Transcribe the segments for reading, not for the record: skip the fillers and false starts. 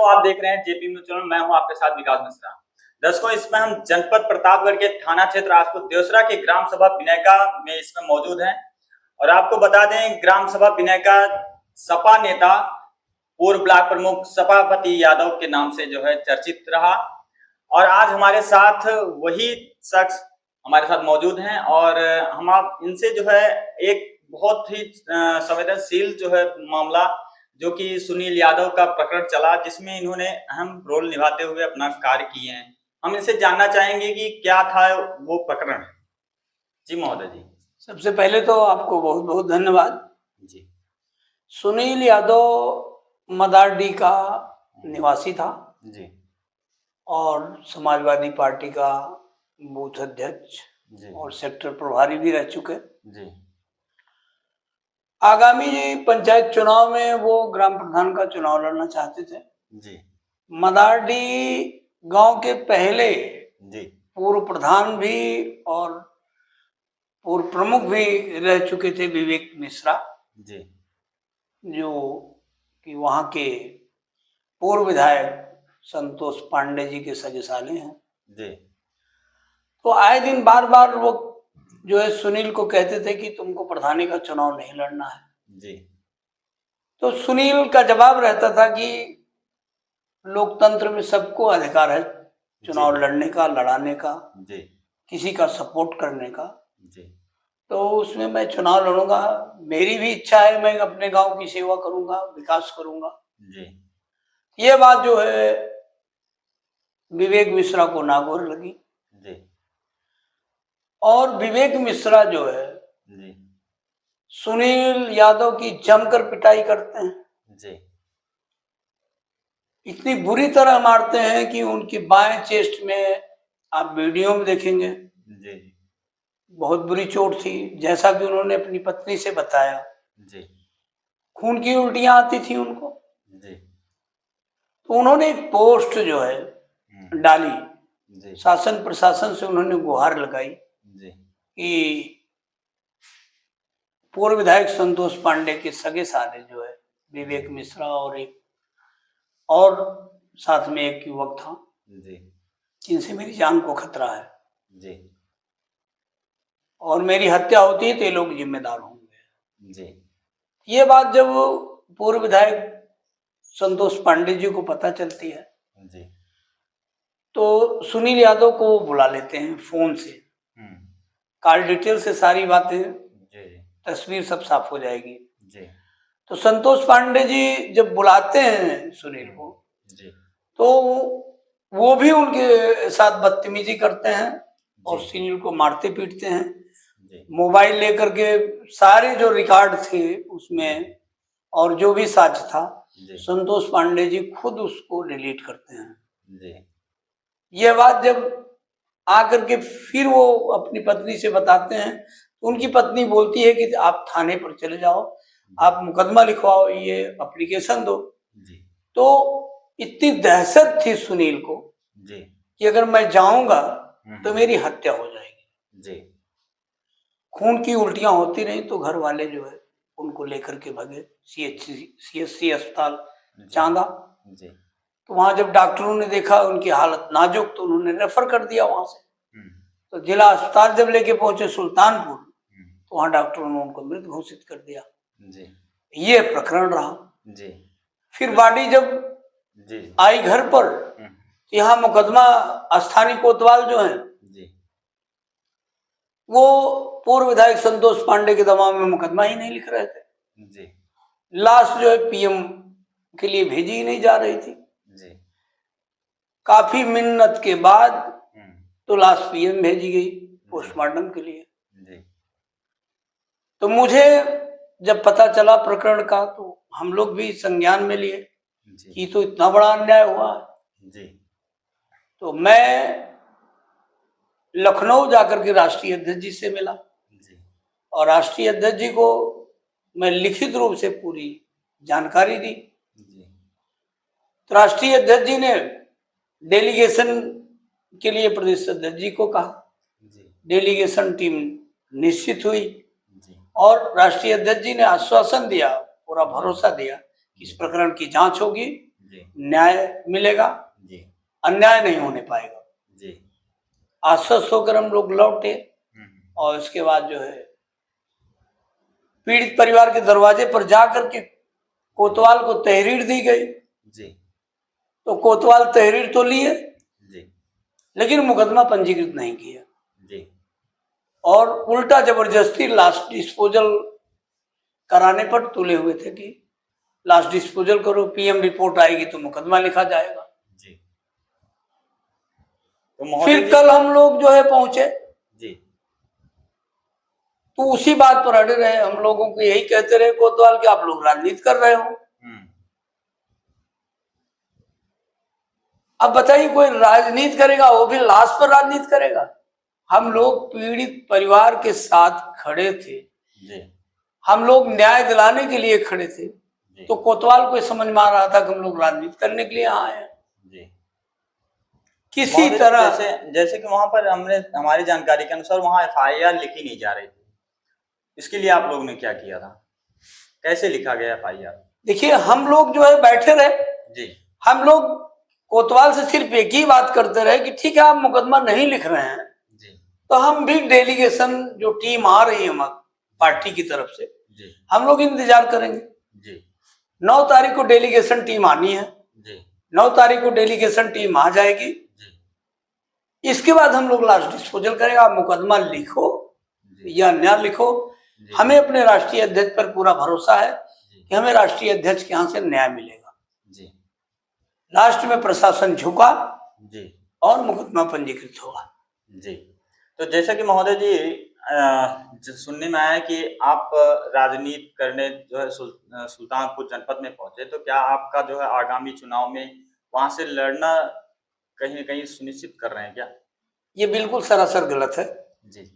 दर्शकों, आप देख रहे हैं जेपी न्यूज चैनल। मैं हूं आपके साथ विकास मिश्रा। दर्शकों, इसमें हम जनपद प्रतापगढ़ के थाना क्षेत्र आसपुर देवसरा के ग्राम सभा बिनैका में इसमें मौजूद हैं। और आपको बता दें, ग्राम सभा बिनैका सपा नेता पूर्व ब्लॉक प्रमुख सपापति यादव के नाम से जो है चर्चित रहा। और आज हमारे साथ वही शख्स हमारे साथ मौजूद हैं और हम आप इनसे जो है एक बहुत ही संवेदनशील जो है मामला, जो कि सुनील यादव का प्रकरण चला, जिसमें इन्होंने अहम रोल निभाते हुए अपना कार्य किए हैं। हम इनसे जानना चाहेंगे कि क्या था वो प्रकरण। जी महोदय जी। सबसे पहले तो आपको बहुत बहुत धन्यवाद जी। सुनील यादव मदारडी का निवासी था जी। और समाजवादी पार्टी का बूथ अध्यक्ष और सेक्टर प्रभारी भी रह चुके। जी। आगामी पंचायत चुनाव में वो ग्राम प्रधान का चुनाव लड़ना चाहते थे। जी। मदारडी गांव के पहले जी पूर्व प्रधान भी और पूर्व प्रमुख भी रह चुके थे विवेक मिश्रा जी, जो कि वहां के पूर्व विधायक संतोष पांडे जी के सगे साले हैं। जी। तो आए दिन बार बार वो जो है सुनील को कहते थे कि तुमको प्रधानी का चुनाव नहीं लड़ना है। जी। तो सुनील का जवाब रहता था कि लोकतंत्र में सबको अधिकार है चुनाव लड़ने का, लड़ाने का, जी। किसी का सपोर्ट करने का। जी। तो उसमें मैं चुनाव लड़ूंगा, मेरी भी इच्छा है, मैं अपने गांव की सेवा करूंगा, विकास करूंगा। जी। ये बात जो है विवेक मिश्रा को नागौर लगी। जी। और विवेक मिश्रा जो है जी। सुनील यादव की जमकर पिटाई करते हैं। जी। इतनी बुरी तरह मारते हैं कि उनकी बाएं चेस्ट में आप वीडियो में देखेंगे जी। बहुत बुरी चोट थी, जैसा कि उन्होंने अपनी पत्नी से बताया। जी। खून की उल्टियां आती थी उनको। जी। तो उन्होंने एक पोस्ट जो है डाली, जी। शासन प्रशासन से उन्होंने गुहार लगाई जी। कि पूर्व विधायक संतोष पांडे के सगे साले जो है विवेक मिश्रा और एक और साथ में एक युवक था, जी, जिनसे मेरी जान को खतरा है। जी। और मेरी हत्या होती है तो ये लोग जिम्मेदार होंगे। जी। ये बात जब पूर्व विधायक संतोष पांडे जी को पता चलती है जी, तो सुनील यादव को वो बुला लेते हैं फोन से। कॉल डिटेल से सारी बातें, तस्वीर सब साफ हो जाएगी। जी। तो संतोष पांडे जी जब बुलाते हैं सुनील को, जी, तो वो भी उनके साथ बदतमीजी करते हैं और सुनील को मारते पीटते हैं। मोबाइल लेकर के सारे जो रिकॉर्ड थे उसमें और जो भी साक्ष्य था, संतोष पांडे जी खुद उसको डिलीट करते हैं। जी। ये बात जब आकर के फिर वो अपनी पत्नी से बताते हैं, तो उनकी पत्नी बोलती है कि आप थाने पर चले जाओ, आप मुकदमा लिखवाओ, ये एप्लीकेशन दो। तो इतनी दहशत थी सुनील को कि अगर मैं जाऊंगा तो मेरी हत्या हो जाएगी। खून की उल्टियां होती रही तो घर वाले जो है उनको लेकर के भगे CHC अस्पताल चांदा। तो वहां जब डॉक्टरों ने देखा उनकी हालत नाजुक, तो उन्होंने रेफर कर दिया वहां से। तो जिला अस्पताल जब लेके पहुंचे सुल्तानपुर, तो वहां डॉक्टरों ने उनको मृत घोषित कर दिया। ये प्रकरण रहा। फिर बॉडी जब आई घर पर, यहाँ मुकदमा स्थानीय कोतवाल जो है वो पूर्व विधायक संतोष पांडे के दबाव में मुकदमा ही नहीं लिख रहे थे। लाश जो है PM के लिए भेजी ही नहीं जा रही थी। काफी मिन्नत के बाद तो लाश PM भेजी गई पोस्टमार्टम के लिए। तो मुझे जब पता चला प्रकरण का, तो हम लोग भी संज्ञान में लिए कि तो इतना बड़ा अन्याय हुआ है। तो मैं लखनऊ जाकर के राष्ट्रीय अध्यक्ष जी से मिला और राष्ट्रीय अध्यक्ष जी को मैं लिखित रूप से पूरी जानकारी दी। तो राष्ट्रीय अध्यक्ष जी ने डेलीगेशन के लिए प्रदेश अध्यक्ष जी को कहा। डेलीगेशन टीम निश्चित हुई और राष्ट्रीय अध्यक्ष जी ने आश्वासन दिया, पूरा भरोसा दिया कि इस प्रकरण की जांच होगी जी न्याय मिलेगा, जी अन्याय नहीं होने पाएगा। जी आश्वस्त होकर हम लोग लौटे और इसके बाद जो है पीड़ित परिवार के दरवाजे पर जाकर के कोतवाल को तहरीर दी गई। जी तो कोतवाल तहरीर तो लिए, जी लेकिन मुकदमा पंजीकृत नहीं किया जी और उल्टा जबरदस्ती लाश डिस्पोजल कराने पर तुले हुए थे कि लाश डिस्पोजल करो, पीएम रिपोर्ट आएगी तो मुकदमा लिखा जाएगा। जी। तो महोदय फिर जी, कल हम लोग जो है पहुंचे जी तो उसी बात पर अड़े रहे। हम लोगों को यही कहते रहे कोतवाल कि आप लोग राजनीति कर रहे हो। अब बताइए कोई राजनीति करेगा, वो भी लाश पर राजनीति करेगा? हम लोग पीड़ित परिवार के साथ खड़े थे जी हम लोग न्याय दिलाने के लिए खड़े थे। जी तो कोतवाल को समझ में आ रहा था कि हम लोग राजनीति करने के लिए आए हैं। जी। किसी महोदय, तरह जैसे कि वहां पर हमारी जानकारी के अनुसार वहां एफआईआर लिखी नहीं जा रही थी, इसके लिए आप लोगों ने क्या किया था? कैसे लिखा गया एफआईआर? देखिए, हम लोग जो है बैठे रहे। जी हम लोग कोतवाल से सिर्फ एक ही बात करते रहे कि ठीक है, आप मुकदमा नहीं लिख रहे हैं जी तो हम भी डेलीगेशन जो टीम आ रही है पार्टी की तरफ से, जी हम लोग इंतजार करेंगे। जी 9 तारीख को डेलीगेशन टीम आनी है। जी 9 तारीख को डेलीगेशन टीम आ जाएगी। जी इसके बाद हम लोग लास्ट डिस्पोजल करेंगे। आप मुकदमा लिखो जी या न लिखो, जी हमें अपने राष्ट्रीय अध्यक्ष पर पूरा भरोसा है जी कि हमें राष्ट्रीय अध्यक्ष के यहाँ से न्याय मिलेगा। जी लास्ट में प्रशासन झुका जी और मुकदमा पंजीकृत होगा। जी। तो जैसा कि महोदय जी सुनने में आया कि आप राजनीति करने जो है सुल्तानपुर जनपद में पहुंचे, तो क्या आपका जो है आगामी चुनाव में वहां से लड़ना कहीं न कहीं सुनिश्चित कर रहे हैं क्या? ये बिल्कुल सरासर गलत है। जी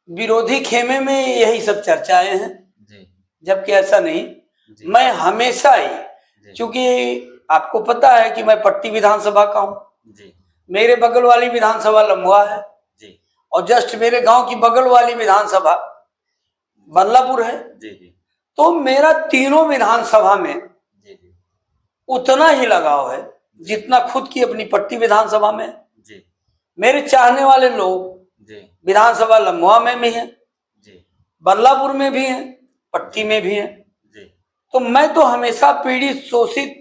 विरोधी खेमे में यही सब चर्चाएं हैं, जी जबकि ऐसा नहीं। जी मैं हमेशा ही, जी क्योंकि आपको पता है कि मैं पट्टी विधानसभा का हूँ, जी मेरे बगल वाली विधानसभा लम्बुआ है जी और जस्ट मेरे गांव की बगल वाली विधानसभा बदलापुर है। जी जी तो मेरा तीनों विधानसभा में जी जी उतना ही लगाव है जितना खुद की अपनी पट्टी विधानसभा में। जी मेरे चाहने वाले लोग जी विधानसभा लम्बुआ में भी हैं, जी बदलापुर में भी हैं, पट्टी में भी हैं। जी तो मैं तो हमेशा पीड़ित शोषित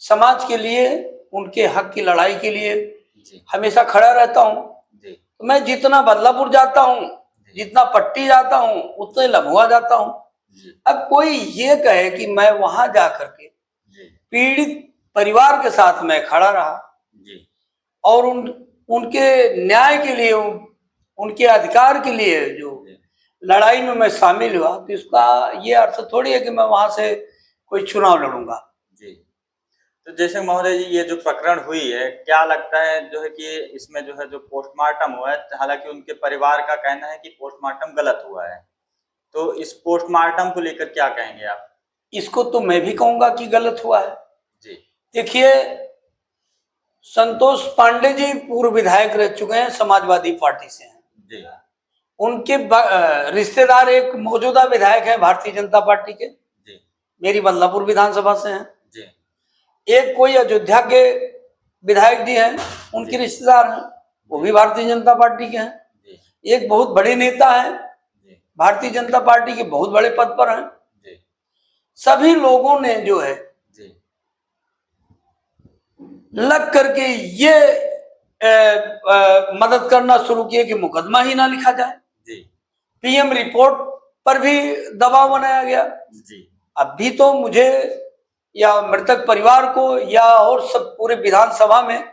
समाज के लिए, उनके हक की लड़ाई के लिए जी हमेशा खड़ा रहता हूँ। जी तो मैं जितना बदलापुर जाता हूँ, जितना पट्टी जाता हूँ, उतने लम्बुआ जाता हूँ। जी अब कोई ये कहे कि मैं वहां जा करके जी पीड़ित परिवार के साथ मैं खड़ा रहा जी और उनके न्याय के लिए, उनके अधिकार के लिए जो लड़ाई में मैं शामिल हुआ, तो इसका ये अर्थ थोड़ी है कि मैं वहां से कोई चुनाव लड़ूंगा। जी। तो जैसे महोदय जी, ये जो प्रकरण हुई है, क्या लगता है जो है कि इसमें जो है जो पोस्टमार्टम हुआ है, हालांकि उनके परिवार का कहना है कि पोस्टमार्टम गलत हुआ है, तो इस पोस्टमार्टम को लेकर क्या कहेंगे आप? इसको तो मैं भी कहूंगा कि गलत हुआ है। जी देखिए, संतोष पांडे जी पूर्व विधायक रह चुके हैं, समाजवादी पार्टी से हैं। जी उनके रिश्तेदार एक मौजूदा विधायक है भारतीय जनता पार्टी के, जी मेरी बदलापुर विधानसभा से हैं। जी एक कोई अयोध्या के विधायक जी हैं, उनके रिश्तेदार हैं, वो भी भारतीय जनता पार्टी के हैं। जी एक बहुत बड़े नेता हैं, जी भारतीय जनता पार्टी के बहुत बड़े पद पर हैं। जी सभी लोगों ने जो है जी लग करके ये मदद करना शुरू किए कि मुकदमा ही ना लिखा जाए। जी पीएम रिपोर्ट पर भी दबाव बनाया गया। जी अभी तो मुझे या मृतक परिवार को या और सब पूरे विधानसभा में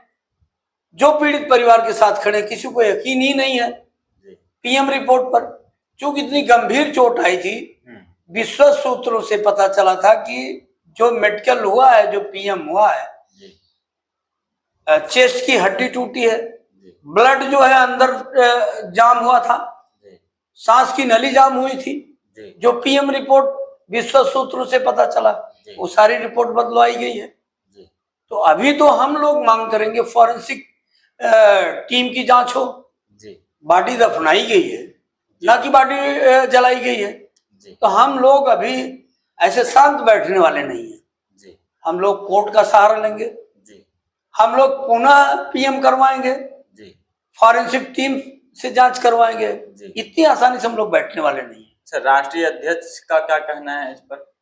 जो पीड़ित परिवार के साथ खड़े, किसी को यकीन ही नहीं है जी पीएम रिपोर्ट पर। चूंकि इतनी गंभीर चोट आई थी, विश्वस्त सूत्रों से पता चला था कि जो मेडिकल हुआ है, जो पीएम हुआ है, जी चेस्ट की हड्डी टूटी है, जी ब्लड जो है अंदर जाम हुआ था, जी सांस की नली जाम हुई थी। जी जो पीएम रिपोर्ट विश्वस्त सूत्रों से पता चला, जी वो सारी रिपोर्ट बदलवाई गई है। जी तो अभी तो हम लोग मांग करेंगे फॉरेंसिक टीम की जांच हो। जी बॉडी दफनाई गई है, ना कि बॉडी जलाई गई है। जी तो हम लोग अभी ऐसे शांत बैठने वाले नहीं हैं। जी। हम लोग कोर्ट का सहारा लेंगे, जी हम लोग पुनः पीएम करवाएंगे, जी फॉरेंसिक टीम से जांच करवाएंगे। जी। इतनी आसानी से हम लोग बैठने वाले नहीं है। सर, राष्ट्रीय अध्यक्ष का क्या कहना है इस पर?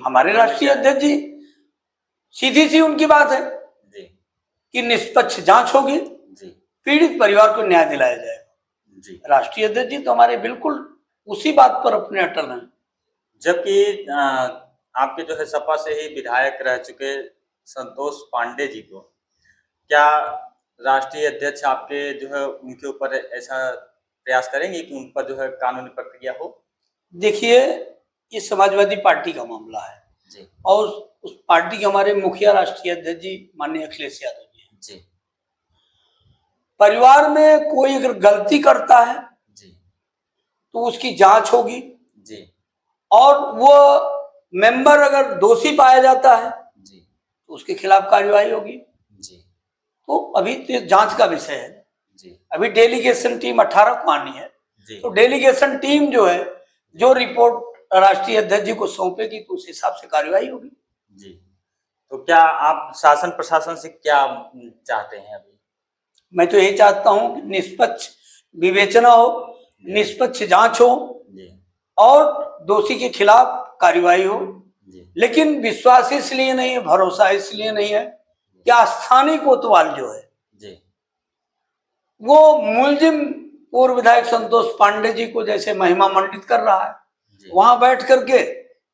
हमारे राष्ट्रीय अध्यक्ष जी, सीधी सी उनकी बात है जी कि निष्पक्ष जांच होगी, जी पीड़ित परिवार को न्याय दिलाया जाएगा। जी। राष्ट्रीय अध्यक्ष जी तो हमारे बिल्कुल उसी बात पर अपने अटल हैं। जबकि आपके जो है सपा से ही विधायक रह चुके संतोष पांडे जी को, क्या राष्ट्रीय अध्यक्ष आपके जो है उनके ऊपर ऐसा प्रयास करेंगे कि उन पर जो है कानूनी प्रक्रिया हो? देखिए, ये समाजवादी पार्टी का मामला है जी और उस पार्टी के हमारे मुखिया राष्ट्रीय अध्यक्ष जी माननीय अखिलेश यादव जी हैं। जी परिवार में कोई अगर गलती करता है जी तो उसकी जांच होगी जी और वो मेंबर अगर दोषी पाया जाता है जी तो उसके खिलाफ कार्यवाही होगी। जी तो अभी तो जांच का विषय है। जी अभी डेलीगेशन टीम 18 को आनी है, जी तो डेलीगेशन टीम जो है, जो रिपोर्ट राष्ट्रीय अध्यक्ष जी को सौंपेगी तो उस हिसाब से कार्यवाही होगी। जी। तो क्या आप शासन प्रशासन से क्या चाहते हैं अभी? मैं तो यही चाहता हूं कि निष्पक्ष विवेचना हो, निष्पक्ष जांच हो जी और दोषी के खिलाफ कार्यवाही हो। जी लेकिन विश्वास इसलिए नहीं है, भरोसा इसलिए नहीं है कि स्थानीय कोतवाल जो है जी वो मुलजिम पूर्व विधायक संतोष पांडे जी को जैसे महिमा मंडित कर रहा है, जी वहां बैठ करके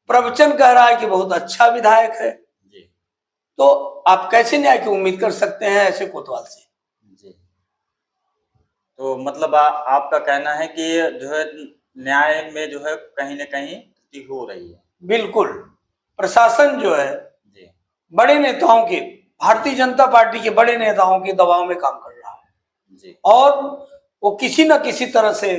प्रवचन कह रहा है कि बहुत अच्छा विधायक है। जी तो आप कैसे न्याय की उम्मीद कर सकते हैं ऐसे कोतवाल से? जी। तो मतलब आपका कहना है कि जो है न्याय में जो है कहीं न कहीं त्रुटि हो रही है। बिल्कुल, प्रशासन जो है जी बड़े नेताओं के, भारतीय जनता पार्टी के बड़े नेताओं के दबाव में काम कर रहा है जी और वो किसी न किसी तरह से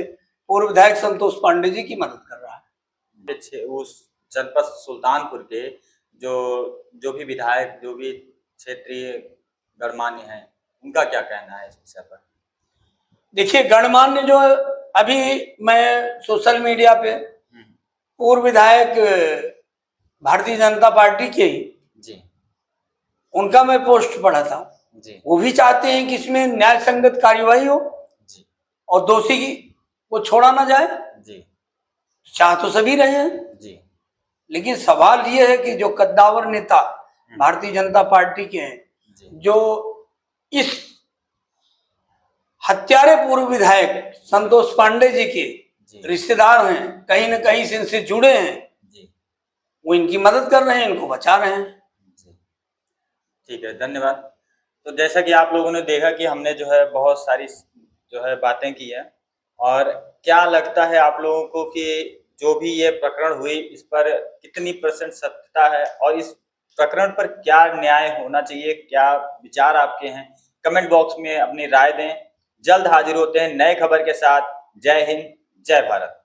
पूर्व विधायक संतोष पांडे जी की मदद कर रहा है। उस जनपद सुल्तानपुर के जो जो भी विधायक, जो भी क्षेत्रीय गणमान्य हैं, उनका क्या कहना है इस विषय पर? देखिए, गणमान्य जो है, अभी मैं सोशल मीडिया पे पूर्व विधायक भारतीय जनता पार्टी के ही जी उनका मैं पोस्ट पढ़ा था। जी वो भी चाहते हैं कि इसमें न्याय संगत कार्यवाही हो जी और दोषी की वो छोड़ा ना जाए। जी चाह तो सभी रहे हैं, जी लेकिन सवाल ये है कि जो कद्दावर नेता भारतीय जनता पार्टी के हैं, जी जो इस हत्यारे पूर्व विधायक संतोष पांडे जी के जी रिश्तेदार हैं, कहीं न कहीं से इनसे जुड़े हैं, जी वो इनकी मदद कर रहे हैं, इनको बचा रहे हैं। जी। ठीक है, धन्यवाद। तो जैसा कि आप लोगों ने देखा कि हमने जो है बहुत सारी जो है बातें की है, और क्या लगता है आप लोगों को कि जो भी ये प्रकरण हुई इस पर कितनी % सत्यता है और इस प्रकरण पर क्या न्याय होना चाहिए, क्या विचार आपके हैं? कमेंट बॉक्स में अपनी राय दें। जल्द हाजिर होते हैं नए खबर के साथ। जय हिंद, जय भारत।